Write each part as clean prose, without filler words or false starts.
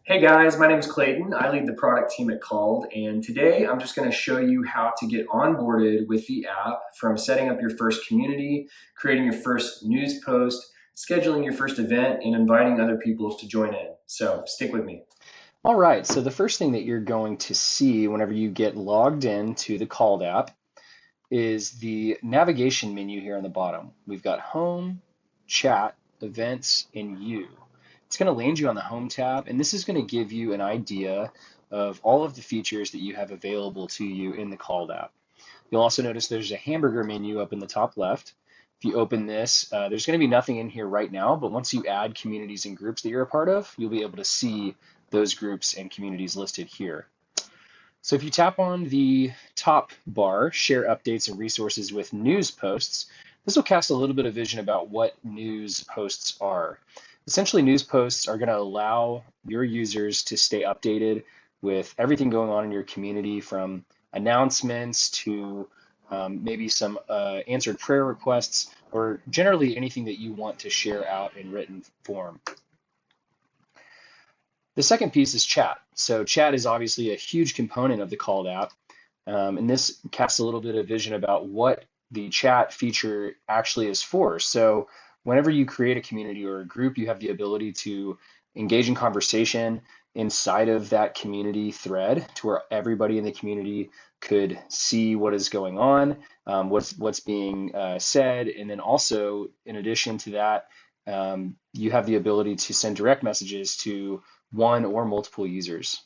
Hey guys, my name is Clayton. I lead the product team at Called, and today I'm just going to show you how to get onboarded with the app from setting up your first community, creating your first news post, scheduling your first event, and inviting other people to join in. So stick with me. All right, so the first thing that you're going to see whenever you get logged in to the Called app is the navigation menu here on the bottom. We've got Home, Chat, Events, and You. It's going to land you on the Home tab, and this is going to give you an idea of all of the features that you have available to you in the Called app. You'll also notice there's a hamburger menu up in the top left. If you open this, there's going to be nothing in here right now, but once you add communities and groups that you're a part of, you'll be able to see those groups and communities listed here. So if you tap on the top bar, share updates and resources with news posts, this will cast a little bit of vision about what news posts are. Essentially, news posts are going to allow your users to stay updated with everything going on in your community, from announcements to maybe some answered prayer requests, or generally anything that you want to share out in written form. The second piece is chat. So chat is obviously a huge component of the Called app, and this casts a little bit of vision about what the chat feature actually is for. So whenever you create a community or a group, you have the ability to engage in conversation inside of that community thread to where everybody in the community could see what is going on, what's being said, and then also in addition to that, you have the ability to send direct messages to one or multiple users.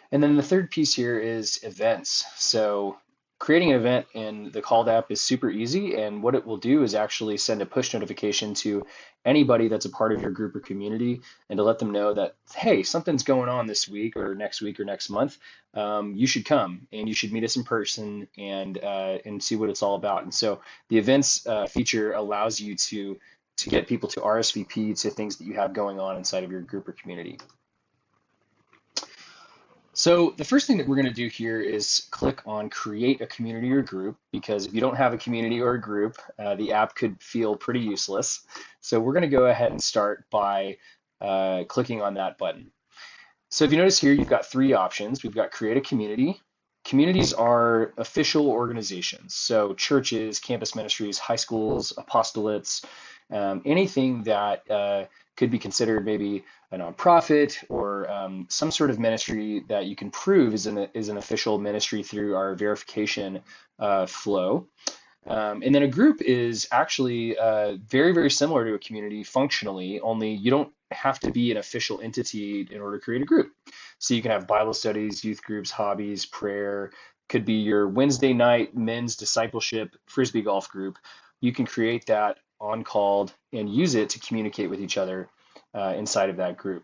And then the third piece here is events. So creating an event in the Called app is super easy, and what it will do is actually send a push notification to anybody that's a part of your group or community, and to let them know that, hey, something's going on this week or next month. You should come and you should meet us in person and see what it's all about. And so the events feature allows you to get people to RSVP to things that you have going on inside of your group or community. So the first thing that we're going to do here is click on create a community or group, because if you don't have a community or a group, the app could feel pretty useless. So we're going to go ahead and start by clicking on that button. So if you notice here, you've got three options. We've got create a community. Communities are official organizations, so churches, campus ministries, high schools, apostolates, anything that could be considered maybe a nonprofit or some sort of ministry that you can prove is an official ministry through our verification flow. And then a group is actually very, very similar to a community functionally, only you don't have to be an official entity in order to create a group. So you can have Bible studies, youth groups, hobbies, prayer, could be your Wednesday night men's discipleship frisbee golf group. You can create that on Called and use it to communicate with each other inside of that group.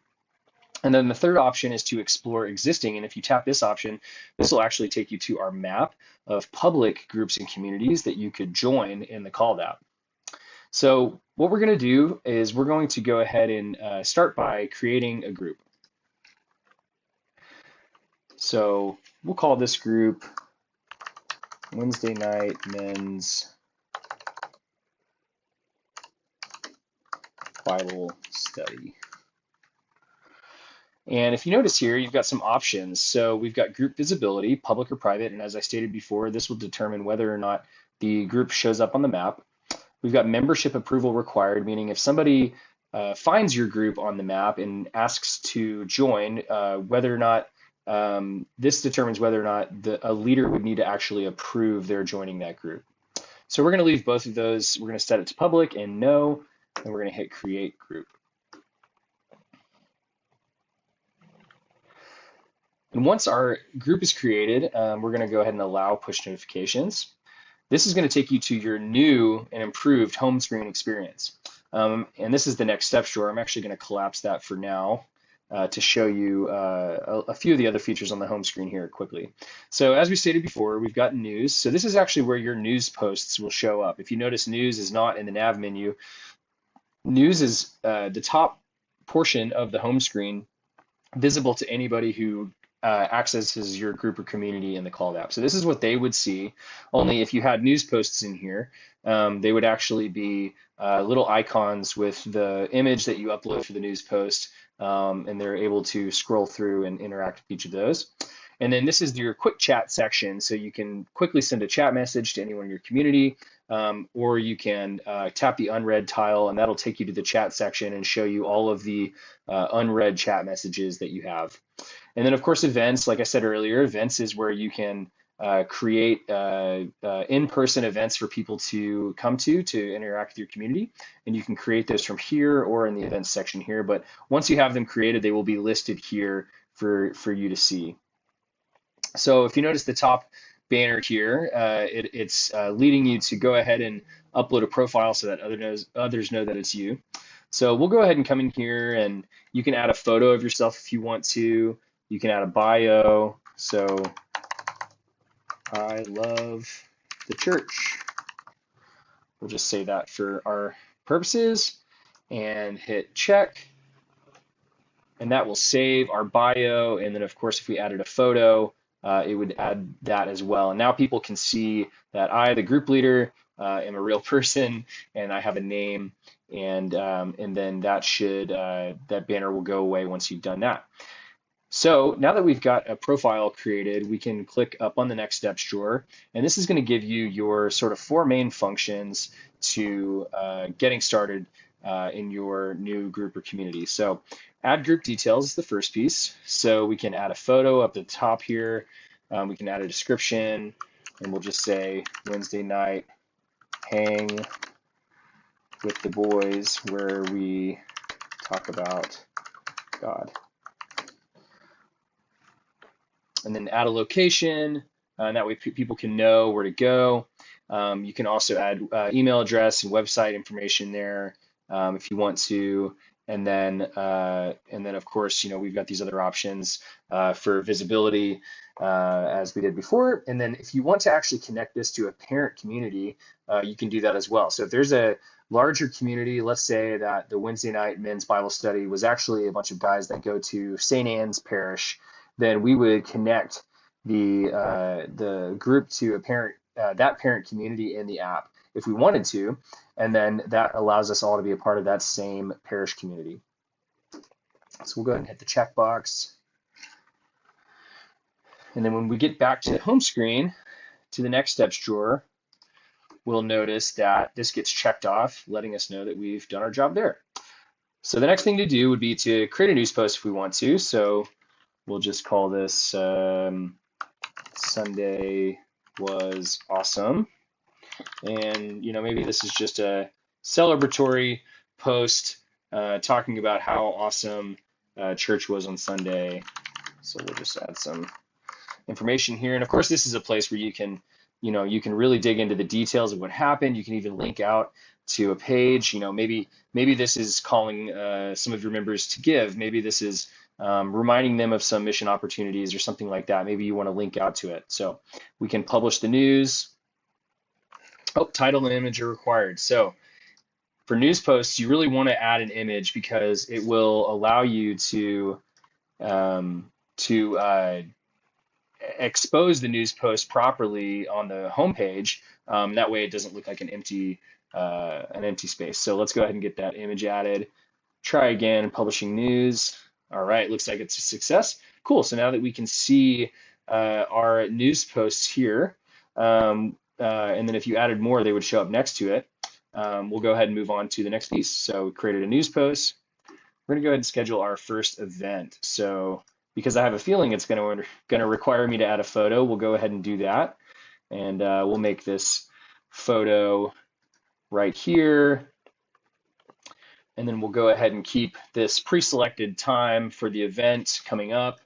And then the third option is to explore existing. And if you tap this option, this will actually take you to our map of public groups and communities that you could join in the Called app. So what we're going to do is we're going to go ahead and start by creating a group. So we'll call this group Wednesday Night Men's Bible Study. And if you notice here, you've got some options. So we've got group visibility, public or private. And as I stated before, this will determine whether or not the group shows up on the map. We've got membership approval required, meaning if somebody finds your group on the map and asks to join, whether or not this determines whether or not a leader would need to actually approve their joining that group. So we're going to leave both of those. We're going to set it to public and no, and we're going to hit create group. And once our group is created, we're going to go ahead and allow push notifications. This is going to take you to your new and improved home screen experience. And this is the next step drawer. I'm actually going to collapse that for now to show you a few of the other features on the home screen here quickly. So as we stated before, we've got news. So this is actually where your news posts will show up. If you notice, news is not in the nav menu. News is the top portion of the home screen, visible to anybody who accesses your group or community in the called app. So this is what they would see, only if you had news posts in here, they would actually be little icons with the image that you upload for the news post, and they're able to scroll through and interact with each of those. And then this is your quick chat section, so you can quickly send a chat message to anyone in your community, or you can tap the unread tile, and that'll take you to the chat section and show you all of the unread chat messages that you have. And then, of course, events, like I said earlier, events is where you can create in-person events for people to come to interact with your community. And you can create those from here or in the events section here. But once you have them created, they will be listed here for you to see. So if you notice the top banner here, it's leading you to go ahead and upload a profile so that others know that it's you. So we'll go ahead and come in here, and you can add a photo of yourself if you want to. You can add a bio. So I love the church. We'll just say that for our purposes and hit check. And that will save our bio. And then, of course, if we added a photo, it would add that as well. And now people can see that I, the group leader, am a real person, and I have a name. And then that banner will go away once you've done that. So now that we've got a profile created, we can click up on the next steps drawer, and this is going to give you your sort of 4 main functions to getting started in your new group or community. So add group details is the first piece. So we can add a photo up at the top here. We can add a description, and we'll just say Wednesday night hang with the boys where we talk about God. And then add a location, and that way people can know where to go. You can also add email address and website information there if you want to. And then of course, we've got these other options for visibility as we did before. And then if you want to actually connect this to a parent community, you can do that as well. So if there's a larger community, let's say that the Wednesday night men's Bible study was actually a bunch of guys that go to St. Anne's Parish, then we would connect the group to a parent, that parent community in the app if we wanted to, and then that allows us all to be a part of that same parish community. So we'll go ahead and hit the checkbox. And then when we get back to the home screen, to the next steps drawer, we'll notice that this gets checked off, letting us know that we've done our job there. So the next thing to do would be to create a news post if we want to. So we'll just call this Sunday was awesome. And, maybe this is just a celebratory post talking about how awesome church was on Sunday. So we'll just add some information here. And of course, this is a place where you can really dig into the details of what happened. You can even link out to a page. Maybe this is calling some of your members to give. Maybe this is reminding them of some mission opportunities or something like that. Maybe you want to link out to it. So we can publish the news. Oh, title and image are required. So for news posts, you really want to add an image because it will allow you to expose the news post properly on the homepage. That way it doesn't look like an empty space. So let's go ahead and get that image added. Try again, publishing news. All right, looks like it's a success. Cool, so now that we can see our news posts here, and then if you added more, they would show up next to it. We'll go ahead and move on to the next piece. So we created a news post. We're gonna go ahead and schedule our first event. So because I have a feeling it's gonna require me to add a photo, we'll go ahead and do that. And we'll make this photo right here. And then we'll go ahead and keep this pre-selected time for the event coming up.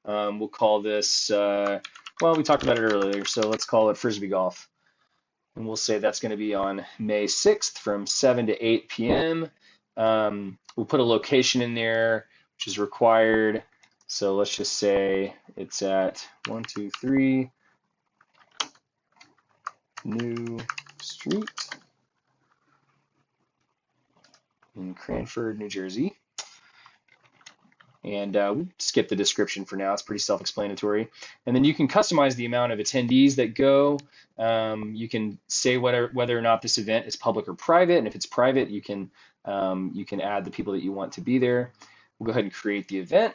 We'll call this, well, we talked about it earlier, so let's call it Frisbee Golf. And we'll say that's going to be on May 6th from 7 to 8 p.m. We'll put a location in there, which is required. So let's just say it's at 123 New Street in Cranford, New Jersey. And we'll skip the description for now. It's pretty self-explanatory. And then you can customize the amount of attendees that go. You can say whether or not this event is public or private. And if it's private, you can add the people that you want to be there. We'll go ahead and create the event.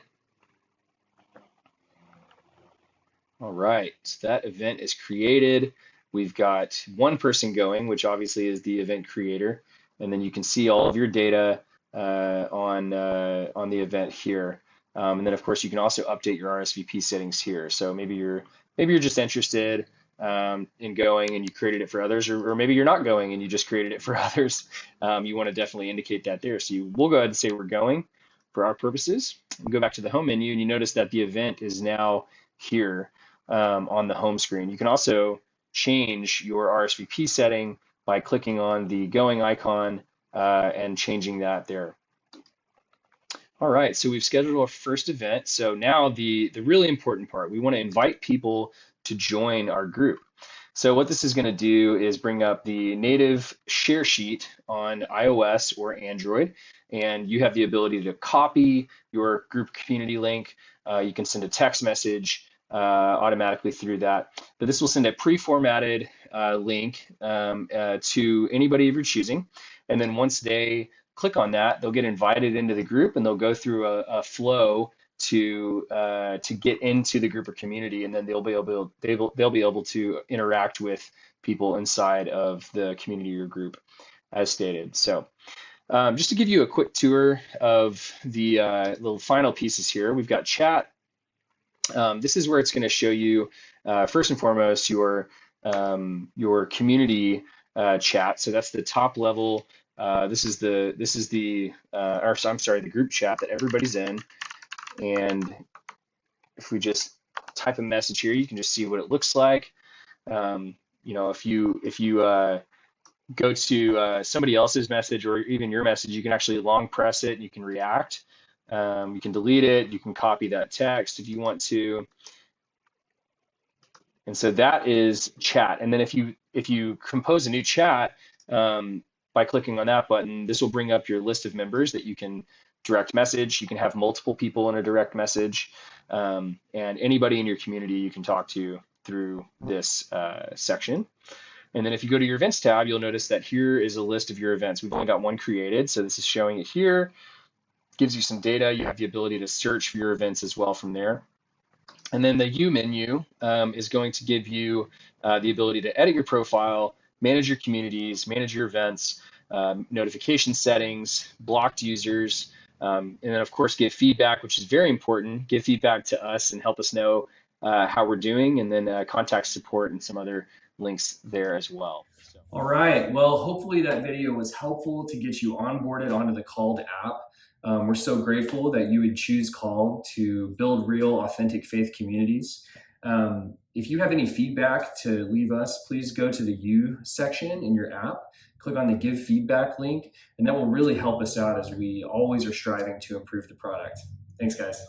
All right, so that event is created. We've got one person going, which obviously is the event creator. And then you can see all of your data on the event here. And then of course you can also update your RSVP settings here. So maybe you're just interested in going and you created it for others, or maybe you're not going and you just created it for others. You want to definitely indicate that there. So we'll go ahead and say we're going for our purposes. And go back to the home menu and you notice that the event is now here on the home screen. You can also change your RSVP setting by clicking on the going icon and changing that there. All right, so we've scheduled our first event. So now the really important part, we want to invite people to join our group. So what this is going to do is bring up the native share sheet on iOS or Android, and you have the ability to copy your group community link. You can send a text message automatically through that. But this will send a pre-formatted link to anybody of your choosing. And then once they click on that, they'll get invited into the group and they'll go through a flow to get into the group or community, and then they'll be able to interact with people inside of the community or group as stated. So just to give you a quick tour of the little final pieces here, we've got chat. This is where it's going to show you first and foremost your community chat. So that's the top level. This is the group chat that everybody's in. And if we just type a message here, you can just see what it looks like. If you go to somebody else's message or even your message, you can actually long press it and you can react. You can delete it. You can copy that text if you want to. And so that is chat. And then if you compose a new chat by clicking on that button, this will bring up your list of members that you can direct message. You can have multiple people in a direct message, and anybody in your community you can talk to through this section. And then if you go to your events tab, you'll notice that here is a list of your events. We've only got one created, so this is showing it here. Gives you some data. You have the ability to search for your events as well from there. And then the U menu is going to give you the ability to edit your profile, manage your communities, manage your events, notification settings, blocked users, and then of course give feedback, which is very important. Give feedback to us and help us know how we're doing, and then contact support and some other links there as well. So. All right, well, hopefully that video was helpful to get you onboarded onto the Called app. We're so grateful that you would choose Called to build real, authentic faith communities. If you have any feedback to leave us, please go to the You section in your app, click on the Give Feedback link, and that will really help us out as we always are striving to improve the product. Thanks, guys.